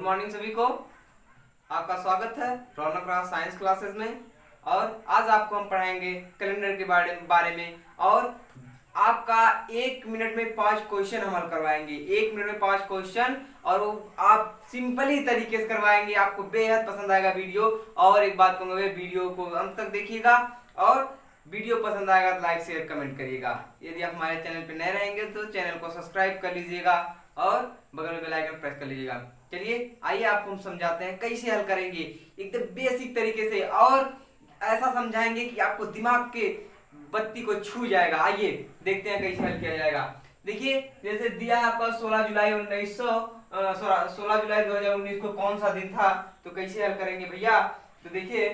Morning सभी को। आपका स्वागत है रौनक राज साइंस क्लासेस में। और आज आपको हम पढ़ाएंगे कैलेंडर के बारे में और आपका 1 मिनट में 5 क्वेश्चन हम हल करवाएंगे। 1 मिनट में 5 क्वेश्चन और वो आप सिंपली तरीके से करवाएंगे। आपको बेहद पसंद आएगा वीडियो। और एक बात कहूँगा, वीडियो को अंत तक देखिएगा और वीडियो पसंद आएगा तो लाइक शेयर कमेंट करिएगा। यदि आप हमारे चैनल पे नए रहेंगे तो चैनल को सब्सक्राइब कर लीजिएगा और बगल में बेल आइकन प्रेस कर लीजिएगा। चलिए आइए आपको हम समझाते हैं कैसे हल करेंगे एकदम बेसिक तरीके से, और ऐसा समझाएंगे कि आपको दिमाग के बत्ती को छू जाएगा। आइए देखते हैं कैसे हल किया जाएगा। देखिए जैसे दिया आपका 16 जुलाई 2019 को कौन सा दिन था, तो कैसे हल करेंगे भैया। तो देखिए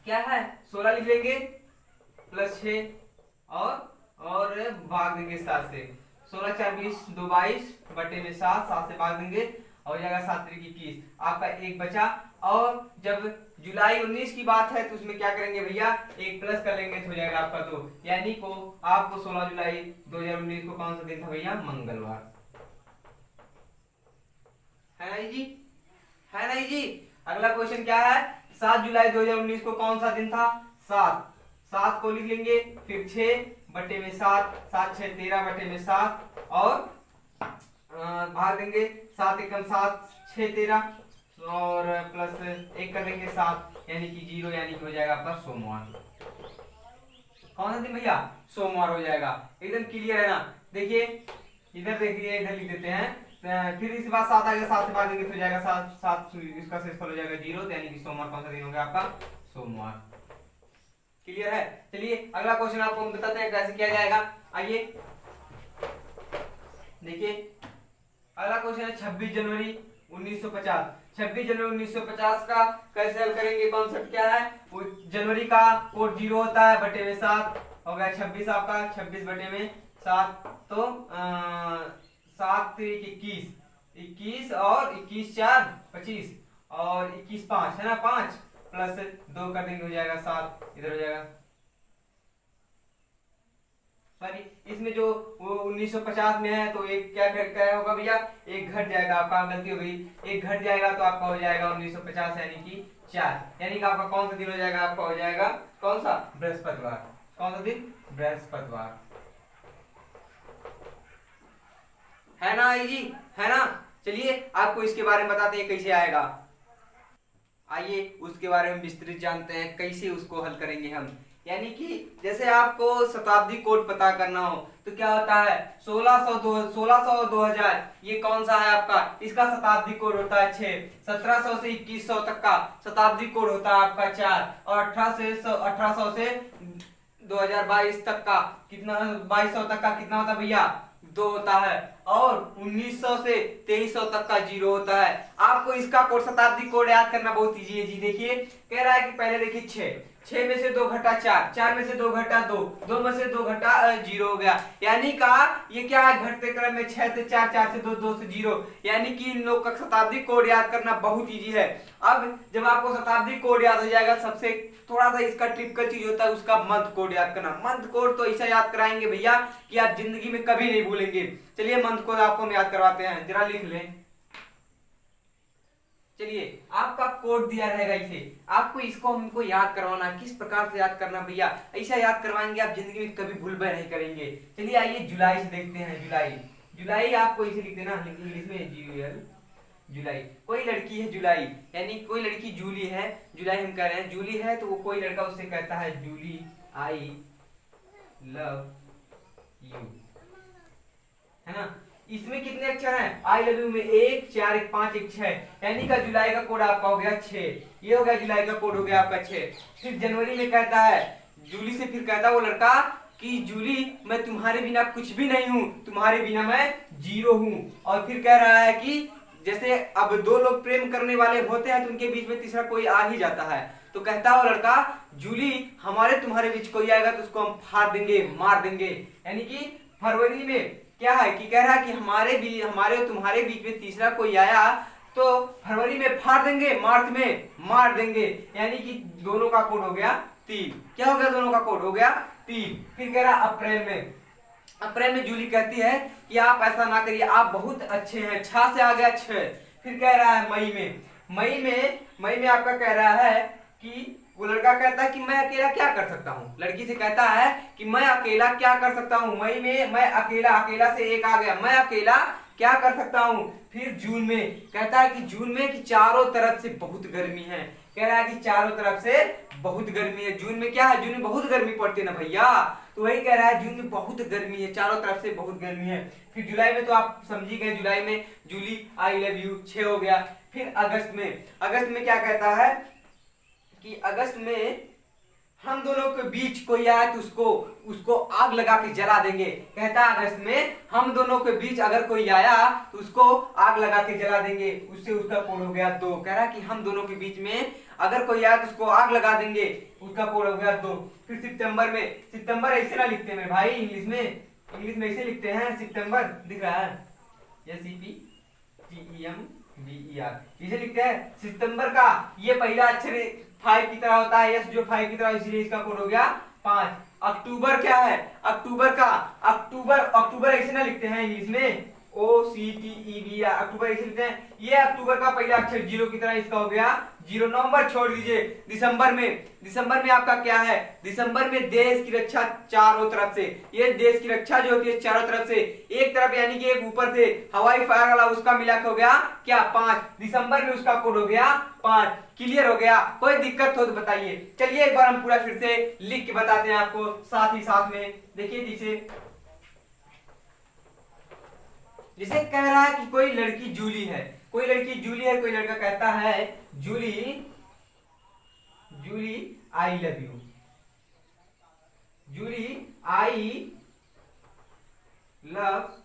क्या है, 16 लिख लेंगे प्लस 6 और भाग देंगे 7 से। 16 4 20 2 22 बटे में 7 से भाग देंगे और हो जाएगा 7 3 21। आपका एक बचा। और जब जुलाई 19 की बात है तो उसमें क्या करेंगे भैया, एक प्लस कर लेंगे तो हो जाएगा आपका 2। यानी को आपको 16 जुलाई 2019 को कौन सा दिन था भैया, मंगलवार। है ना जी, है ना जी। अगला क्वेश्चन क्या है, 7 जुलाई 2019 को कौन सा दिन था, 7 को लिख लेंगे, फिर 6 बटे में 7 7 6 13 बटे में 7 और भाग देंगे 7 एकम 7 6 13 और प्लस 1 कर देंगे 7 यानी कि 0, यानी कि हो जाएगा आपका सोमवार। कौन सा दिन भैया, सोमवार हो जाएगा। एकदम क्लियर है ना। देखिए इधर देखिए, इधर लिख देते हैं। फिर इस बार 7 आएगा, 7 से भाग देंगे तो हो जाएगा 7 इसका शेषफल हो जाएगा 0, यानी कि सोमवार कौन सा दिन हो गया आपका, सोमवार। क्लियर है। चलिए अगला क्वेश्चन आपको हम बताते हैं कैसे किया जाएगा। आइए देखिए अगला क्वेश्चन है 26 जनवरी 1950। 26 जनवरी 1950 का कैसे हल करेंगे। कॉन्सेप्ट क्या है, वो जनवरी का कोड 0 होता है, बटे में 7 हो गया 26 आपका, 26 बटे में 7 तो 7 21 और 21 4 25 और 21 5 है ना, 5 प्लस 2 कर देंगे हो जाएगा 7, इधर हो जाएगा सॉरी, इसमें जो वो 1950 में है तो एक क्या होगा भैया, एक घट जाएगा, आपका गलती हो गई, एक घट जाएगा तो आपका हो जाएगा 1950 यानी कि 4, यानी कि आपका कौन सा दिन हो जाएगा, आपका हो जाएगा कौन सा, बृहस्पतिवार। कौन सा दिन, बृहस्पतिवार। है ना जी, है ना। चलिए आपको इसके बारे में बताते हैं कैसे आएगा। आइए उसके बारे में विस्तृत जानते हैं कैसे उसको हल करेंगे हम। यानी कि जैसे आपको शताब्दी कोड पता करना हो तो क्या होता है, 1600 2000 ये कौन सा है आपका, इसका शताब्दी कोड होता है 6। 1700 से 2100 तक का शताब्दी कोड होता है आपका 4 और 1800 से 2022 तक का कितना, 2200 तक का कितना होता है भैया, 2 होता है। और 1900 से 2300 तक का 0 होता है। आपको इसका कोड शताब्दी कोड याद करना बहुत इजी है जी। देखिए कह रहा है कि पहले देखिए 6 में से 2 घटा 4 में से 2 घटा 2 में से 2 घटा 0 हो गया। यानी का ये क्या है, घटते क्रम में 6 से 4 से 2 से 0, यानी कि इन लोग का शताब्दी कोड याद करना बहुत इजी है। अब जब आपको शताब्दी कोड याद हो जाएगा, सबसे थोड़ा सा इसका टिपिकल चीज होता है उसका मंथ कोड याद करना। मंथ कोड तो ऐसा याद कराएंगे भैया कि आप जिंदगी में कभी नहीं भूलेंगे। चलिए मंथ कोड आपको हम याद करवाते हैं, जरा लिख लें। चलिए आपका कोड दिया रहेगा इसे, आपको इसको हमको याद करवाना, किस प्रकार से याद करना भैया, ऐसा याद करवाएंगे आप जिंदगी में कभी भूल नहीं करेंगे। चलिए आइए जुलाई से देखते हैं। जुलाई आपको इसे लिख देना इंग्लिश में जुलाई। कोई लड़की है जुलाई, यानी कोई लड़की जूली है, जुलाई हम कह रहे हैं जूली है, तो वो कोई लड़का उससे कहता है जूली आई लव यू, है ना। इसमें कितने अक्षर हैं, आई लव यू में 1 4 1 5 1 6, यानी का जुलाई का कोड आपका हो गया 6। ये हो गया जुलाई का कोड हो गया आपका 6। फिर जनवरी में कहता है जूली से, फिर कहता है वो लड़का कि जूली मैं तुम्हारे बिना कुछ भी नहीं हूं, तुम्हारे बिना मैं 0 हूं। और फिर कह रहा है कि जैसे अब 2 लोग प्रेम करने वाले होते हैं तो उनके बीच में तीसरा कोई आ ही जाता है, तो कहता है वो लड़का जूली हमारे तुम्हारे बीच कोई आएगा तो उसको हम फाड़ देंगे, मार देंगे। यानी कि फरवरी में क्या है कि कह रहा है कि हमारे और तुम्हारे बीच में तीसरा कोई आया तो फरवरी में फाड़ देंगे, मार्च में मार देंगे, यानी कि दोनों का कोड हो गया 3। क्या हो गया, दोनों का कोड हो गया 3। फिर कह रहा अप्रैल में जूली कहती है कि आप ऐसा ना करिए, आप बहुत अच्छे हैं, 6 से आ गया 6, फिर कह रहा है मई में आपका कह रहा है कि वो लड़का कहता है कि मैं अकेला क्या कर सकता हूँ, लड़की से कहता है कि मैं अकेला क्या कर सकता हूँ। मई में मैं अकेला से एक आ गया, मैं अकेला क्या कर सकता हूँ। फिर जून में कहता है कि जून में कि चारों तरफ से बहुत गर्मी है, कह रहा है कि चारों तरफ से बहुत गर्मी है। जून में क्या है, जून में बहुत गर्मी पड़ती है ना भैया, तो वही कह रहा है जून में बहुत गर्मी है, चारों तरफ से बहुत गर्मी है। फिर जुलाई में तो आप समझी गए, जुलाई में जूली आई लव यू 6 हो गया। फिर अगस्त में क्या कहता है कि अगस्त में हम दोनों के बीच कोई आया तो उसको आग लगा के जला देंगे। कहता है अगस्त में हम दोनों के बीच अगर कोई आया तो उसको आग लगा के जला देंगे, उससे उसका कोड हो गया 2। कह रहा है कि हम दोनों के बीच में अगर कोई आया तो उसको आग लगा देंगे, उसका कोड हो गया 2। फिर सितंबर ऐसे ना लिखते मेरे भाई, इंग्लिश में ऐसे लिखते हैं सितंबर, दिख रहा है SEPTEMBER, इसे लिखते हैं सितंबर का। ये पहला अक्षर 5 की तरह होता है, यस जो 5 की तरह, इसलिए इसका कोड हो गया 5। अक्टूबर क्या है, अक्टूबर ऐसे ना लिखते हैं इंग्लिश में, OCTEB, अक्टूबर ऐसे लिखते हैं। ये अक्टूबर का पहला अक्षर 0 की तरह, इसका हो गया 0। नवंबर छोड़ दीजिए। दिसंबर में आपका क्या है, दिसंबर में देश की रक्षा चारों तरफ से, ये देश की रक्षा जो होती है चारों तरफ से, एक तरफ यानी कि एक ऊपर से हवाई फायर वाला, उसका मिला के हो गया क्या 5। दिसंबर में उसका कोड हो गया 5। क्लियर हो गया, कोई दिक्कत हो तो बताइए। चलिए एक बार हम पूरा फिर से लिख के बताते हैं आपको, साथ ही साथ में देखिए। जिसे कह रहा है कि कोई लड़की जूली है, कोई लड़का कहता है जूली आई लव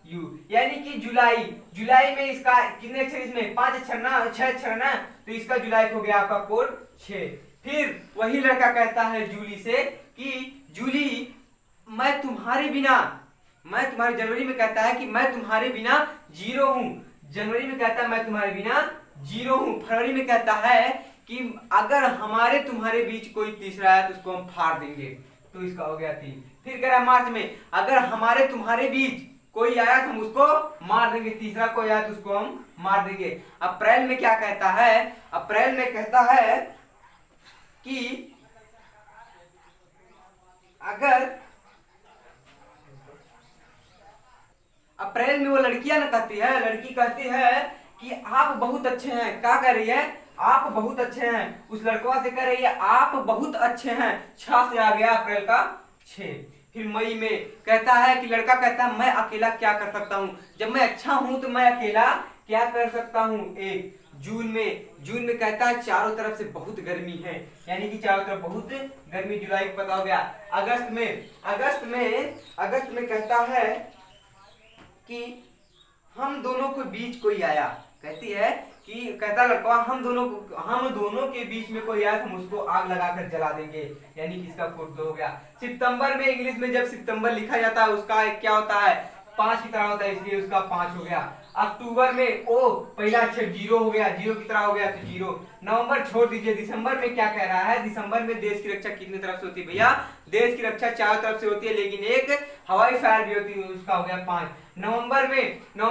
यू, यानी कि जुलाई में इसका कितने अक्षर, इसमें 5 अक्षर ना, 6 अक्षर ना, तो इसका जुलाई हो गया आपका कोड 6। फिर वही लड़का कहता है जूली से कि जूली मैं तुम्हारे बिना, जनवरी में कहता है कि मैं तुम्हारे बिना 0 हूं, जनवरी में कहता है मैं तुम्हारे बिना 0 हूं। फरवरी में कहता है कि अगर हमारे तुम्हारे बीच कोई तीसरा है तो उसको हम फाड़ देंगे, तो इसका हो गया 3। फिर कह रहा है मार्च में अगर हमारे तुम्हारे बीच कोई आया तो हम उसको मार देंगे, तीसरा कोई आया तो उसको हम मार देंगे। अप्रैल में क्या कहता है, अप्रैल में कहता है कि अगर अप्रैल में वो लड़कियां ना लड़की कहती है कि आप बहुत अच्छे हैं, क्या कह रही है, आप बहुत अच्छे हैं, उस लड़कवा से कह रही है आप बहुत अच्छे हैं, 6 से आ गया अप्रैल का 6। फिर मई में कहता है कि लड़का कहता है मैं अकेला क्या कर सकता हूँ, जब मैं अच्छा हूं तो मैं अकेला क्या कर सकता हूँ 1। जून में कहता है चारों तरफ से बहुत गर्मी है, यानी कि चारों तरफ बहुत गर्मी, जुलाई को पता हो गया। अगस्त में कहता है कि हम दोनों के बीच कोई आया, कहती है कि कहता लड़का हम दोनों के बीच में कोई आया तो हम उसको आग लगाकर जला देंगे, यानी कि इसका कोड 2 हो गया। सितंबर में इंग्लिश में जब सितंबर लिखा जाता है उसका क्या होता है 5 की तरह होता है, इसलिए उसका 5 हो गया। अक्टूबर में पहला अक्षर 0 हो गया, 0 की तरह हो गया तो 0। नवंबर छोड़ दीजिए। दिसंबर में क्या कह रहा है, दिसंबर में देश की रक्षा कितनी तरफ से होती है भैया, देश की रक्षा चारों तरफ से होती है, लेकिन एक हवाई फायर भी होती है, उसका हो गया 5। नवंबर में 9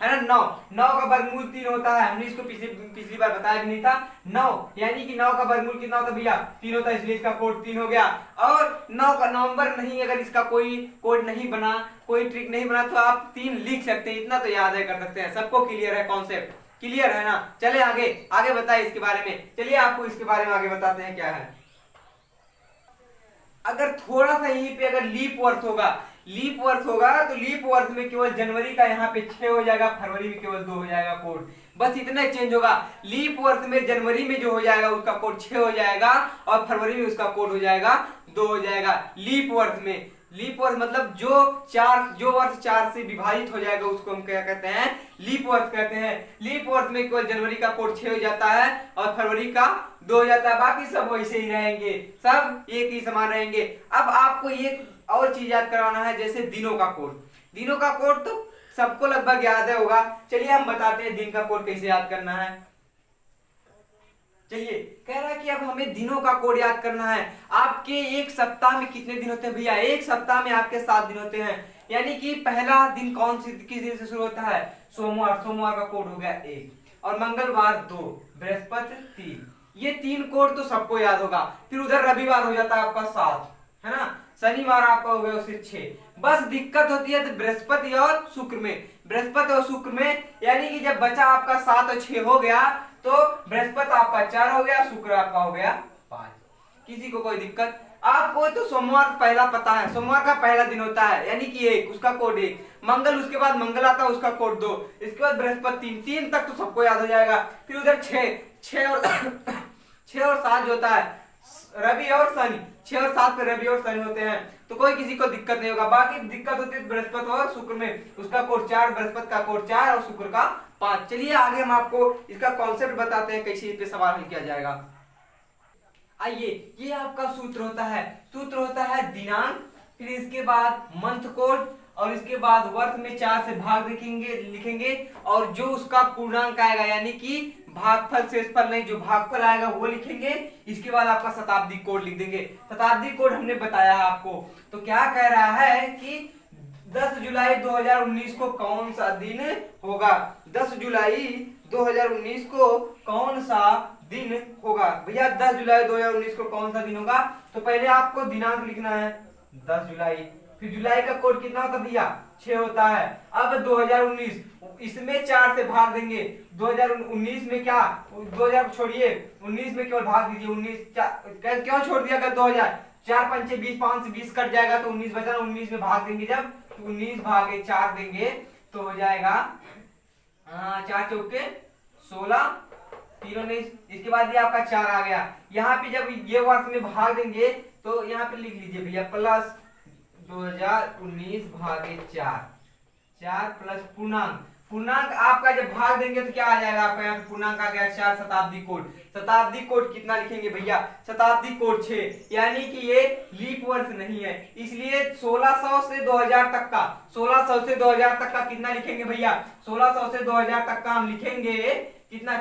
है ना, 9 का वर्गमूल 3 होता है, हमने इसको पिछली बार बताया भी नहीं था। 9 यानी कि 9 का वर्गमूल कितना होता है भैया 3 होता है, इसलिए इसका कोड 3 हो गया। और 9 का नवंबर नहीं, अगर इसका कोई कोड नहीं बना, कोई ट्रिक नहीं बना तो आप 3 लिख सकते हैं, इतना तो याद है कर सकते हैं। सबको क्लियर है, कॉन्सेप्ट क्लियर है ना। चले आगे बताए इसके बारे में। चलिए आपको इसके बारे में आगे बताते हैं क्या है। अगर थोड़ा सा यहीं पे अगर लीप वर्ष होगा तो लीप वर्ष में केवल जनवरी का यहाँ पे 6 हो जाएगा, फरवरी में केवल 2 हो जाएगा कोड, बस इतना ही चेंज होगा। लीप वर्ष में जनवरी में जो हो जाएगा उसका कोड 6 हो जाएगा और फरवरी में उसका कोड हो जाएगा 2 हो जाएगा। लीप वर्ष मतलब जो वर्ष 4 से विभाजित हो जाएगा उसको हम क्या कहते हैं, लीप वर्ष कहते हैं। लीप वर्ष में केवल जनवरी का कोड 6 हो जाता है और फरवरी का 2 हो जाता है, बाकी सब वैसे ही रहेंगे, सब एक ही समान रहेंगे। अब आपको ये और चीज याद करवाना है, जैसे दिनों का कोड तो सबको लगभग याद है होगा। चलिए हम बताते हैं दिन का कोड कैसे याद करना है। चलिए कह रहा है कि अब हमें दिनों का कोड याद करना है। आपके एक सप्ताह में कितने दिन होते हैं भैया, एक सप्ताह में आपके 7 दिन होते हैं, यानी कि पहला दिन किस दिन से शुरू होता है, सोमवार का कोड हो गया 1। और मंगलवार 2, बृहस्पति 3। ये 3 कोड तो सबको याद होगा। फिर उधर रविवार हो जाता है आपका 7, है ना, शनिवार आपका हो गया उससे 6। बस दिक्कत होती है तो बृहस्पति और शुक्र में, बृहस्पति और शुक्र में, यानी कि जब बचा आपका 7 और 6 हो गया तो बृहस्पति आपका 4 हो गया, शुक्र आपका हो गया 5। किसी को कोई दिक्कत? आपको तो सोमवार पहला पता है, सोमवार का पहला दिन होता है यानी कि 1, उसका कोड 1। मंगल, उसके बाद मंगल आता है, उसका कोड 2। इसके बाद बृहस्पति 3 तक तो सबको याद हो जाएगा। फिर उधर 6 और 6 और 7 जो होता है रवि और शनि, 6 और 7 पे रवि और शनि होते हैं, तो कोई किसी को दिक्कत नहीं होगा। बाकी दिक्कत होती है बृहस्पति और शुक्र में, उसका कोड 4, बृहस्पति का कोड 4 और शुक्र का 5। चलिए आगे हम आपको इसका कॉन्सेप्ट बताते हैं कैसे इस पे सवाल हल किया जाएगा। आइए, ये आपका सूत्र होता है, सूत्र होता है दिनांक, फिर इसके बाद मंथ कोड, और इसके बाद वर्ष में 4 से भाग लिखेंगे और जो उसका पूर्णांक आएगा यानी कि भागफल शेषफल नहीं, जो भागफल आएगा वो लिखेंगे। इसके बाद आपका शताब्दी कोड लिख देंगे। शताब्दी कोड हमने बताया आपको। तो क्या कह रहा है कि 10 जुलाई 2019 को कौन सा दिन होगा? 10 जुलाई 2019 को कौन सा दिन होगा? भैया 10 जुलाई 2019 को कौन सा दिन होगा? तो पहले आपको दिनांक लिखना है 10 जुलाई, फिर जुलाई का कोड कितना होता है भैया? 6 होता है। अब 2019, इसमें 4 से भाग देंगे। 2019 में क्या, 2000 छोड़िए, 19 में केवल भाग दीजिए। 19 क्यों छोड़ दिया? अगर 2000, 4 पंचे 20, 5 से 20 कट जाएगा तो 19 बचा। 19 में भाग देंगे, जब 19 भागे 4 देंगे तो हो जाएगा 4 चौके 16, 3 19। इसके बाद ये आपका 4 आ गया। यहाँ पे जब ये वर्ष में भाग देंगे तो यहाँ पे लिख लीजिए भैया प्लस 2019 भागे 4, 4 प्लस पूर्णांक। पूर्णांक आपका जब भाग देंगे तो क्या आ जाएगा आपका? यहाँ पे पूर्णांक आ गया 4। शताब्दी कोड, शताब्दी कोड कितना लिखेंगे भैया? शताब्दी कोड 6, यानी कि ये लीप वर्ष नहीं है, इसलिए 1600 से 2000 तक का, 1600 से 2000 तक का कितना लिखेंगे भैया? 1600 से 2000 तक का हम लिखेंगे कितना?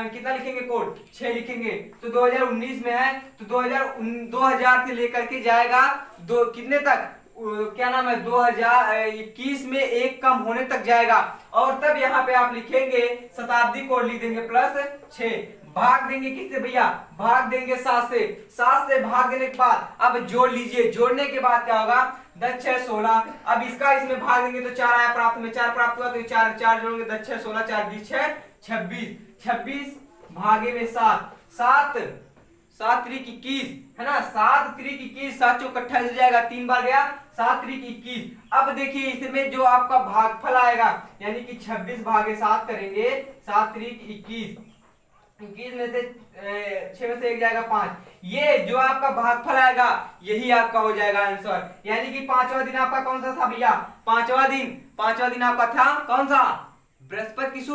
कितना लिखेंगे कोड? 6 लिखेंगे। तो 2019 में है तो 2000 से लेकर के जाएगा कितने तक? क्या नाम है, 2021 में 1 कम होने तक जाएगा, और तब यहाँ पे आप लिखेंगे शताब्दी कोड लिख देंगे प्लस 6। भाग देंगे किससे भैया? भाग देंगे 7 से। 7 से भाग देने के बाद अब जोड़ लीजिए, जोड़ने के बाद क्या होगा? 10 6 16। अब इसका इसमें भाग देंगे तो 4 आया प्राप्त में, 4 प्राप्त हुआ तो 4 जोड़ेंगे, 10 6 16, 4 20 6 26, 26 भागे में 7, 7 त्रिक 21, है ना, 7 त्रिक 21, 7 चौक 28 हो जाएगा, 3 बार गया, 7 त्रिक 21। अब देखिए इसमें जो आपका भागफल आएगा यानी कि 26 भागे 7 करेंगे, 7 त्रिक 21, 21 में से 6 में से 1 जाएगा 5। ये जो आपका भागफल आएगा यही आपका हो जाएगा आंसर। यानी कि 5वां दिन आपका कौन सा था भैया? 5वां दिन आपका था कौन सा? बृहस्पति की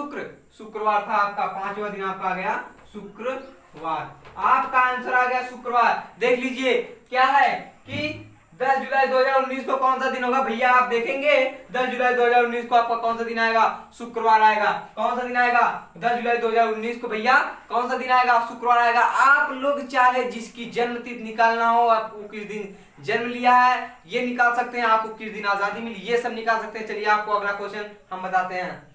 शुक्रवार था आपका। 5वां दिन आपका आ गया शुक्रवार। आपका आंसर आ गया शुक्रवार। देख लीजिए क्या है कि 10 जुलाई 2019 को कौन सा दिन होगा भैया? आप देखेंगे 10 जुलाई 2019 को आपका कौन सा दिन आएगा? शुक्रवार आएगा। कौन सा दिन आएगा? 10 जुलाई 2019 को भैया कौन सा दिन आएगा? शुक्रवार आएगा। आप लोग चाहे जिसकी जन्म तिथि निकालना हो, आपको किस दिन जन्म लिया है ये निकाल सकते हैं, आपको किस दिन आजादी मिली ये सब निकाल सकते हैं। चलिए आपको अगला क्वेश्चन हम बताते हैं।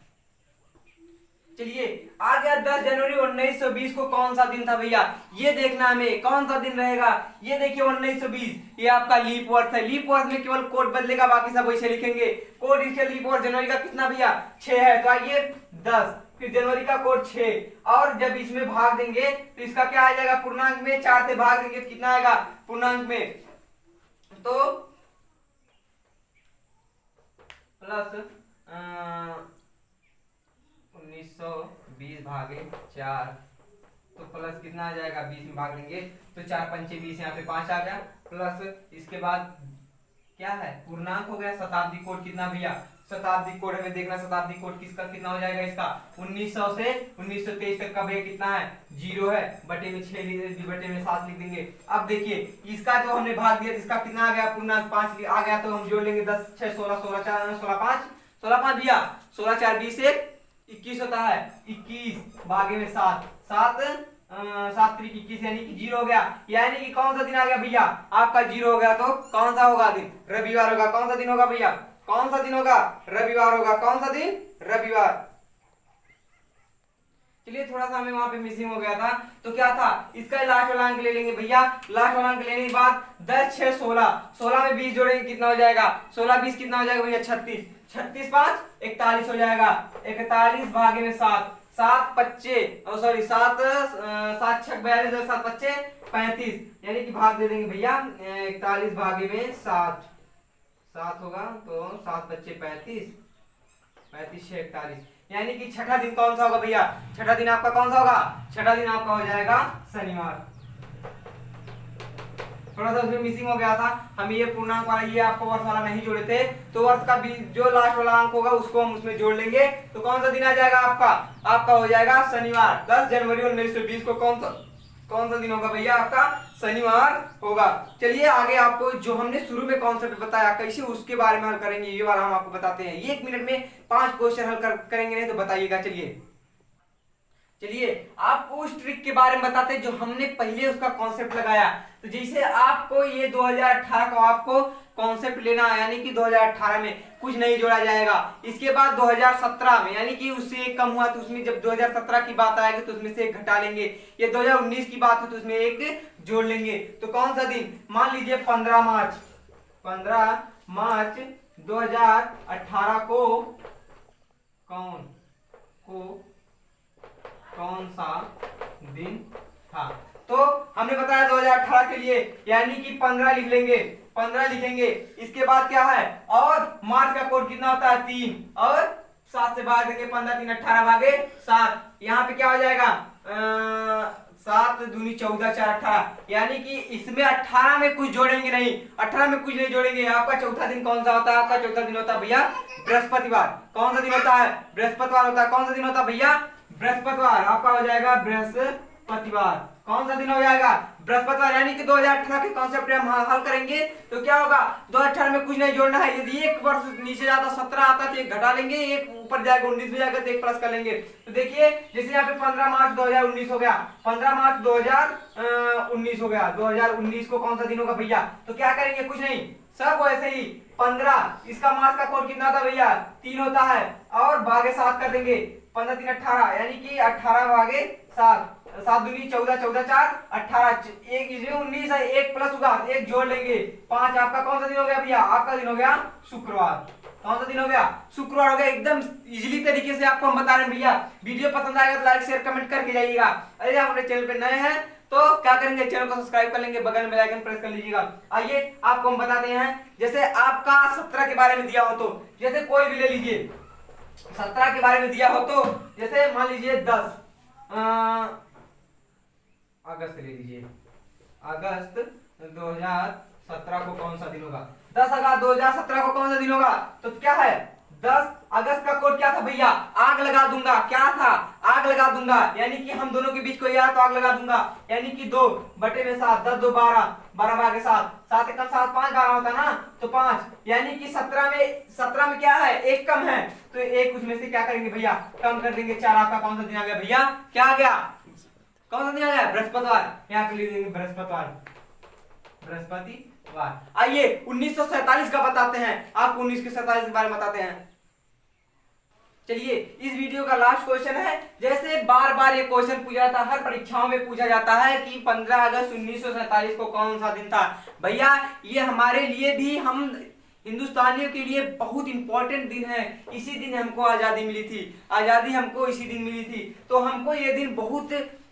चलिए आ गया 10 जनवरी 1920 को कौन सा दिन था भैया? ये देखना हमें कौन सा दिन रहेगा। ये देखिए 1920, ये आपका लीप वर्ष है। लीप वर्ष में केवल कोड बदलेगा, बाकी सब वैसे लिखेंगे। कोड इसके लीप वर्ष जनवरी का कितना भैया? 6 है, तो आइए 10, फिर जनवरी का कोड 6, और जब इसमें भाग देंगे तो इसका क्या आ जाएगा? पूर्णांक में 4 से भाग देंगे तो कितना आएगा पूर्णांक में? तो प्लस 1920 भागे 4, तो प्लस कितना आ जाएगा? 20 में भाग देंगे तो 4 पंचे 20, यहाँ पे 5 आ गया, प्लस इसके बाद क्या है? पूर्णांक हो गया। शताब्दी कोड कितना भैया? शताब्दी कोड हमें देखना, शताब्दी कोड किसका कितना हो जाएगा इसका? 1900 से 1923 तक का भैया कितना है? 0 है, बटे में 6 बटे में 7 लिख देंगे। अब देखिए इसका जो हमने भाग दिया इसका कितना आ गया? पूर्णांक 5 आ गया, तो हम जोड़ लेंगे 10 6 16 16 4 16 5, 16 5 भैया 16 4 20 1 21 होता है। 21 भागे में 7, 7 त्रिक 21 यानी कि 0 हो गया। यानी कि कौन सा दिन आ गया भैया? आपका 0 हो गया, तो कौन सा होगा दिन? रविवार होगा। कौन सा दिन होगा भैया? कौन सा दिन होगा? रविवार होगा। कौन सा दिन? रविवार। चलिए थोड़ा सा हमें वहां पे मिसिंग हो गया था। तो क्या था, इसका लास्ट वाला अंक ले लेंगे भैया। लास्ट वाला अंक लेने के बाद 10 6 16, 16 में 20 जोड़ेंगे कितना हो जाएगा, 16 20 कितना हो जाएगा भैया 36, 36 5 41 हो जाएगा। 41 भागे में 7, 7 पच्चे सॉरी 7 7 6 42 7 पच्चे 35, यानी कि भाग दे देंगे भैया 41 भागे में 7, 7 होगा तो 7 पच्चे 35, 35 6 41, यानी कि छठा दिन कौन सा होगा भैया, छठा दिन आपका कौन सा होगा, छठा दिन आपका हो जाएगा शनिवार। थोड़ा सा उसमें मिसिंग हो गया था, हम ये पूर्णांक वाला ये आपको वर्ष वाला नहीं जोड़े थे, तो वर्ष का जो लास्ट वाला अंक होगा उसको हम उसमें जोड़ लेंगे। तो कौन सा दिन आ जाएगा आपका, आपका हो जाएगा शनिवार। 10 जनवरी 1920 को कौन सा दिन होगा भैया, आपका शनिवार होगा। चलिए आगे आपको जो हमने शुरू में कॉन्सेप्ट बताया कैसे उसके बारे में हल करेंगे, ये वाला हम आपको बताते हैं। ये 1 मिनट में 5 क्वेश्चन हल करेंगे, नहीं तो बताइएगा। चलिए आपको उस ट्रिक के बारे में बताते हैं जो हमने पहले उसका कॉन्सेप्ट लगाया। तो जैसे आपको ये 2018 को आपको कॉन्सेप्ट लेना है, यानी कि 2018 में कुछ नहीं जोड़ा जाएगा। इसके बाद 2017 में, यानी कि उससे एक कम हुआ तो उसमें जब 2017 की बात आएगी तो उसमें से एक घटा लेंगे। ये 2019 की बात हो तो उसमें एक जोड़ लेंगे। तो कौन सा दिन, मान लीजिए 15 मार्च 2018 को कौन सा दिन था। तो हमने बताया 2018 के लिए, यानी कि 15 लिख लेंगे, 15 लिखेंगे। इसके बाद क्या है, और मार्च का कोड कितना होता है 3, और 7 से भाग देंगे, 15 3 18 भागे 7, यहाँ पे क्या हो जाएगा 7 दूनी 14 4 18, यानी कि इसमें 18 में कुछ जोड़ेंगे नहीं, 18 में कुछ नहीं जोड़ेंगे। आपका चौथा दिन कौन सा होता है, आपका चौथा दिन होता है भैया बृहस्पतिवार। कौन सा दिन होता है, बृहस्पतिवार होता है। कौन सा दिन होता है भैया, बृहस्पतिवार। आपका हो जाएगा बृहस्पतिवार। कौन सा दिन हो जाएगा, बृहस्पतिवार। यानी कि 2018 के कॉन्सेप्ट हम हल करेंगे तो क्या होगा, 2018 में कुछ नहीं जोड़ना है। यदि एक वर्ष नीचे जाता 17 आता तो एक घटा लेंगे, एक ऊपर जाएगा 19 में जाएगा तो एक प्लस कर लेंगे। तो देखिए जैसे यहाँ पे 15 मार्च 2019 हो गया, 15 मार्च 2019 हो गया। 2019 को कौन सा दिन होगा भैया, तो क्या करेंगे, कुछ नहीं, सब वैसे ही 15, इसका मार्च का कोड कितना था भैया 3 होता है, और भागे 7 कर देंगे, 15 3 18, यानी कि 18 भागे 7, 7 दूनी 14 14 4 18, एक इसमें 19 है, एक प्लस होगा, एक जोड़ लेंगे 5। आपका कौन सा दिन हो गया भैया, आपका दिन हो गया शुक्रवार। कौन सा दिन हो गया, शुक्रवार हो गया। एकदम इजीली तरीके से आपको हम बता रहे हैं भैया। वीडियो पसंद आएगा तो लाइक शेयर कमेंट करके जाइएगा। अरे आप अपने चैनल पे नए हैं तो क्या करेंगे, चैनल को सब्सक्राइब कर लेंगे, बगल में बेल आइकन प्रेस कर लीजिएगा। आइए आपको हम बताते हैं, जैसे आपका 17 के बारे में दिया हो तो, जैसे कोई भी ले लीजिए 17 के बारे में दिया हो तो, जैसे मान लीजिए 10 अगस्त ले लीजिए, अगस्त 2017 को कौन सा दिन होगा, 10 अगस्त 2017 को कौन सा दिन होगा, तो क्या है 10 अगस्त का कोड क्या था भैया, आग लगा दूंगा। क्या था, आग लगा दूंगा, यानी कि हम दोनों के बीच कोई आया तो आग लगा दूंगा, यानी कि 2/7, 10 2 12, 12 भागे 7, 7 एकम 7 5 12 होता ना, तो 5, यानी कि 17 में क्या है, एक कम है, तो एक उसमें से क्या करेंगे भैया, कम कर देंगे 4। आपका कौन सा दिन आ गया भैया, क्या आ गया, कौन सा दिन आ गया, बृहस्पतिवार। यहाँ पे लिख देंगे बृहस्पतिवार। आइए 1947 का बताते हैं, आपको 1947 के बारे में बताते हैं। चलिए इस वीडियो का लास्ट क्वेश्चन है, जैसे बार बार ये क्वेश्चन पूछा जाता है, हर परीक्षाओं में पूछा जाता है कि 15 अगस्त 1947 को कौन सा दिन था। भैया ये हमारे लिए भी, हम हिंदुस्तानियों के लिए बहुत इंपॉर्टेंट दिन है। इसी दिन हमको आजादी मिली थी, आजादी हमको इसी दिन मिली थी। तो हमको ये दिन बहुत,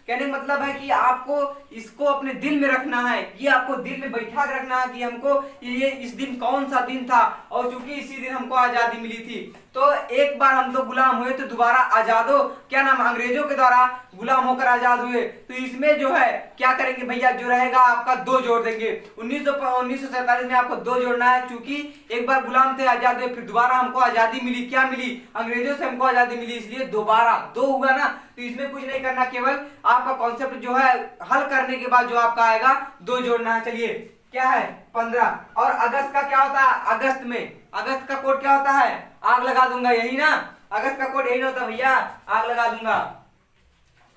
कहने मतलब है कि आपको इसको अपने दिल में रखना है, ये आपको दिल में बैठा के रखना है कि हमको ये इस दिन कौन सा दिन था, और चूंकि इसी दिन हमको आजादी मिली थी। तो एक बार हम लोग गुलाम हुए तो दोबारा आजादो, क्या नाम, अंग्रेजों के द्वारा गुलाम होकर आजाद हुए। तो इसमें जो है क्या करेंगे भैया, जो रहेगा आपका 2 जोड़ देंगे। 1947 में आपको 2 जोड़ना है, चूंकि एक बार गुलाम थे, आजाद हुए, फिर दोबारा हमको आजादी मिली। क्या मिली, अंग्रेजों से हमको आजादी मिली, इसलिए दोबारा 2 हुआ ना। तो इसमें कुछ नहीं करना, केवल आपका कॉन्सेप्ट जो है हल करने के बाद जो आपका आएगा 2 जोड़ना है। चलिए क्या है 15, और अगस्त का क्या होता है, अगस्त में अगस्त का कोड क्या होता है, आग लगा दूंगा, यही ना, अगस्त का कोड यही होता भैया, आग लगा दूंगा।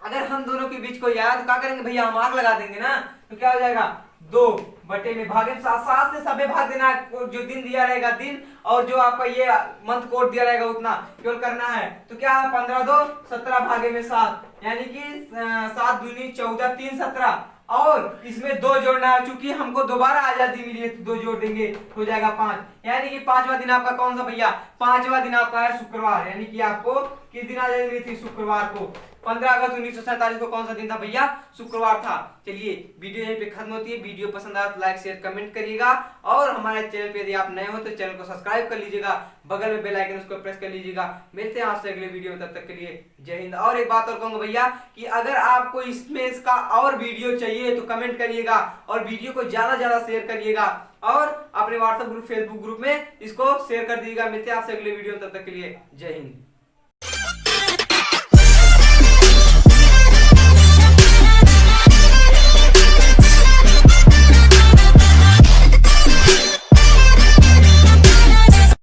अगर हम दोनों के बीच कोई आया तो क्या करेंगे भैया, हम आग लगा देंगे ना। तो क्या हो जाएगा 2 बटे में भागे 7 से सबे भाग देना है, जो दिन दिया रहेगा दिन, और जो आपका ये मंथ कोड दिया रहेगा उतना केवल करना है। तो क्या है 15 2 17 भागे में 7, यानी कि 7 दूनी 14 3 17, और इसमें 2 जोड़ना है, चूंकि हमको दोबारा आजादी मिली है तो 2 जोड़ देंगे, हो जाएगा 5, यानी कि 5वां दिन आपका कौन सा भैया, 5वां दिन आपका है शुक्रवार, यानी कि आपको किस दिन आजादी मिली थी, शुक्रवार को। 15 अगस्त 1947 को कौन सा दिन था भैया, शुक्रवार था। चलिए वीडियो यहीं पे खत्म होती है। वीडियो पसंद आया तो लाइक शेयर कमेंट करिएगा, और हमारे चैनल पे यदि आप नए हो तो चैनल को सब्सक्राइब कर लीजिएगा, बगल में बेल आइकन उसको प्रेस कर लीजिएगा। मिलते हैं आपसे अगले वीडियो में, तब तक के लिए जय हिंद। और एक बात और कहूंगा भैया कि अगर आपको इसमें इसका और वीडियो चाहिए तो कमेंट करिएगा, और वीडियो को ज्यादा शेयर करिएगा, और अपने व्हाट्सएप ग्रुप फेसबुक ग्रुप में इसको शेयर कर दीजिएगा। मिलते हैं आपसे अगले वीडियो में, तब तक के लिए जय हिंद।